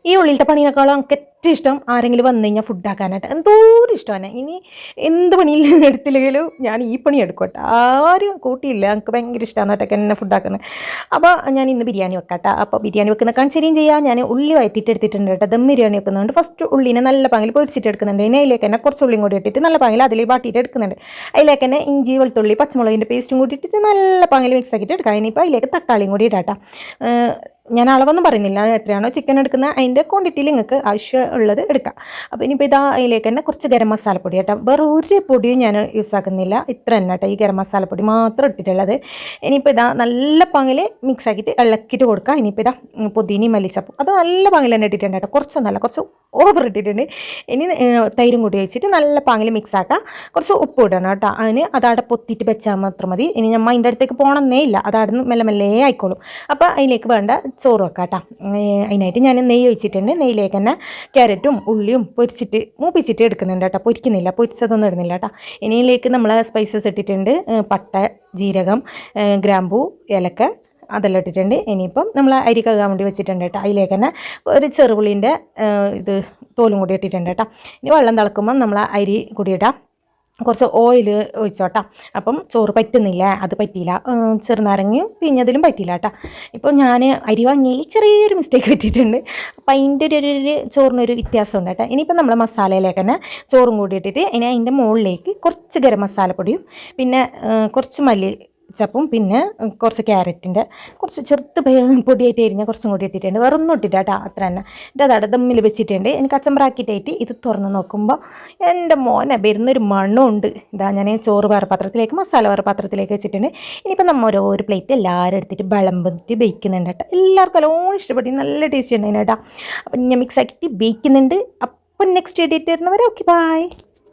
ഈ ഉള്ളിലത്തെ പണിയേക്കാളും എനിക്ക് ഏറ്റവും ഇഷ്ടം ആരെങ്കിലും വന്നു കഴിഞ്ഞാൽ ഫുഡാക്കാനായിട്ട് എന്തോരം ഇഷ്ടമാണ്. ഇനി എന്ത് പണിയിൽ എടുത്തില്ലെങ്കിലും ഞാൻ ഈ പണി എടുക്കട്ടെ, ആരും കൂട്ടിയില്ല, എനിക്ക് ഭയങ്കര ഇഷ്ടമാണ് ഒറ്റയ്ക്ക് എന്നെ ഫുഡാക്കുന്നത്. അപ്പോൾ ഞാൻ ഇന്ന് ബിരിയാണി വെക്കട്ടെ. അപ്പോൾ ബിരിയാണി വെക്കുന്ന കാണിച്ചേരിയും ചെയ്യാം. ഞാൻ ഉള്ളി വഴറ്റിയിട്ട് എടുത്തിട്ടുണ്ട് കേട്ടോ. ദം ബിരിയാണി വെക്കുന്നുണ്ട്. ഫസ്റ്റ് ഉള്ളിനെ നല്ല പാങ്ങിൽ പൊരിച്ചിട്ട് എടുക്കുന്നുണ്ട്. ഇനി അതിലേക്ക് തന്നെ കുറച്ച് ഉള്ളിയും കൂടി ഇട്ടിട്ട് നല്ല പാങ്ങിൽ അതിൽ വാട്ടിയിട്ട് എടുക്കുന്നുണ്ട്. അതിലേക്ക് തന്നെ ഇഞ്ചി വെളുത്തുള്ളി പച്ചമുളകിൻ്റെ പേസ്റ്റും കൂടി ഇട്ടിട്ട് നല്ല പാങ്ങിൽ മിക്സ് ആക്കിയിട്ട് എടുക്കാം. ഇനിയിപ്പോൾ അതിലേക്ക് തക്കാളിയും കൂടി ഇടാം. ഞാൻ അളവൊന്നും പറയുന്നില്ല, എത്രയാണോ ചിക്കൻ എടുക്കുന്നത് അതിൻ്റെ ക്വാണ്ടിറ്റിയിൽ നിങ്ങൾക്ക് ആവശ്യമുള്ളത് എടുക്കാം. അപ്പോൾ ഇനിയിപ്പോൾ ഇതാ അതിലേക്ക് തന്നെ കുറച്ച് ഗരം മസാലപ്പൊടി കേട്ടോ. വേറെ ഒരു പൊടിയും ഞാൻ യൂസ് ആക്കുന്നില്ല, ഇത്ര തന്നെ കേട്ടോ, ഈ ഗരം മസാലപ്പൊടി മാത്രം ഇട്ടിട്ടുള്ളത്. ഇനിയിപ്പോൾ ഇതാ നല്ല പാങ്ങിൽ മിക്സ് ആക്കിയിട്ട് ഇളക്കിയിട്ട് കൊടുക്കുക. ഇനിയിപ്പോൾ ഇതാ പുതിനയും മല്ലിച്ചപ്പും അത് നല്ല പാങ്ങിൽ തന്നെ ഇട്ടിട്ടുണ്ട് കേട്ടോ, കുറച്ചൊന്നല്ല, കുറച്ച് ഓവർ ഇട്ടിട്ടുണ്ട്. ഇനി തൈരും കൂടി വെച്ചിട്ട് നല്ല പാങ്ങിൽ മിക്സ് ആക്കാം. കുറച്ച് ഉപ്പ് ഇടണം കേട്ടോ, അതിന് അതവിടെ പൊത്തിയിട്ട് വെച്ചാൽ മാത്രം മതി. ഇനി നമ്മൾ അതിൻ്റെ അടുത്തേക്ക് പോകണമെന്നേ ഇല്ല, അതവിടെ നിന്ന് മെല്ലെ മെല്ലെ ആയിക്കോളും. അപ്പോൾ അതിലേക്ക് വേണ്ട ചോറ് വെക്കാം കേട്ടോ. അതിനായിട്ട് ഞാൻ നെയ്യ് ഒഴിച്ചിട്ടുണ്ട്. നെയ്യിലേക്ക് തന്നെ ക്യാരറ്റും ഉള്ളിയും പൊരിച്ചിട്ട് മൂപ്പിച്ചിട്ട് എടുക്കുന്നുണ്ട് കേട്ടോ, പൊരിക്കുന്നില്ല, പൊരിച്ചതൊന്നും ഇടുന്നില്ല കേട്ടോ. ഇനിയിലേക്ക് നമ്മൾ സ്പൈസസ് ഇട്ടിട്ടുണ്ട്, പട്ട, ജീരകം, ഗ്രാമ്പൂ, ഏലക്ക അതെല്ലാം ഇട്ടിട്ടുണ്ട്. ഇനിയിപ്പം നമ്മൾ അരി കഴുകാൻ വേണ്ടി വെച്ചിട്ടുണ്ട് കേട്ടോ. അതിലേക്ക് തന്നെ ഒരു ചെറുപുള്ളിൻ്റെ ഇത് തോലും കൂടി ഇട്ടിട്ടുണ്ട് കേട്ടോ. ഇനി വെള്ളം തിളക്കുമ്പം നമ്മൾ അരി കൂടി ഇടാം. കുറച്ച് ഓയിൽ ഒഴിച്ചോട്ടാ. അപ്പം ചോറ് പറ്റുന്നില്ല, അത് പറ്റിയില്ല, ചെറുനാരങ്ങയും പിഞ്ഞതിലും പറ്റിയില്ല കേട്ടോ. ഇപ്പോൾ ഞാൻ അരി വാങ്ങിയതിൽ ചെറിയൊരു മിസ്റ്റേക്ക് പറ്റിയിട്ടുണ്ട്. അപ്പം അതിൻ്റെ ഒരു ചോറിനൊരു വ്യത്യാസമുണ്ട് കേട്ടോ. ഇനിയിപ്പോൾ നമ്മൾ മസാലയിലേക്ക് തന്നെ ചോറും കൂടി ഇട്ടിട്ട് ഇനി അതിൻ്റെ മുകളിലേക്ക് കുറച്ച് ഗരം മസാലപ്പൊടിയും പിന്നെ കുറച്ച് മല്ലിച്ചപ്പും പിന്നെ കുറച്ച് ക്യാരറ്റിൻ്റെ കുറച്ച് ചെറുത്ത് പൊടിയായിട്ട് എരിഞ്ഞാൽ കുറച്ചും കൂടി ഇട്ടിട്ടുണ്ട്. വേറെ ഒന്നും ഇട്ടിട്ട് കേട്ടോ, അത്ര തന്നെ. ഇതവിടെ ദമ്മിൽ വെച്ചിട്ടുണ്ട്. എനിക്ക് അച്ചമ്പറാക്കിയിട്ടായിട്ട് ഇത് തുറന്ന് നോക്കുമ്പോൾ എൻ്റെ മോനെ വരുന്നൊരു മണമുണ്ട്. ഇതാ ഞാൻ ചോറ് വേറെ പാത്രത്തിലേക്ക് മസാല വേറെ പാത്രത്തിലേക്ക് വെച്ചിട്ടുണ്ട്. ഇനിയിപ്പോൾ നമ്മൾ ഓരോ പ്ലേറ്റ് എല്ലാവരും എടുത്തിട്ട് വിളമ്പിട്ട് ബേക്കുന്നുണ്ട് കേട്ടോ. എല്ലാവർക്കും എല്ലാം ഇഷ്ടപ്പെട്ടു, നല്ല ടേസ്റ്റ് ഉണ്ടായിരുന്നു കേട്ടോ. അപ്പം ഞാൻ മിക്സ് ആക്കിയിട്ട് ബേക്കുന്നുണ്ട്. അപ്പം നെക്സ്റ്റ് എഡിറ്റ് വരുന്നവരെ ഓക്കെ, ബൈ.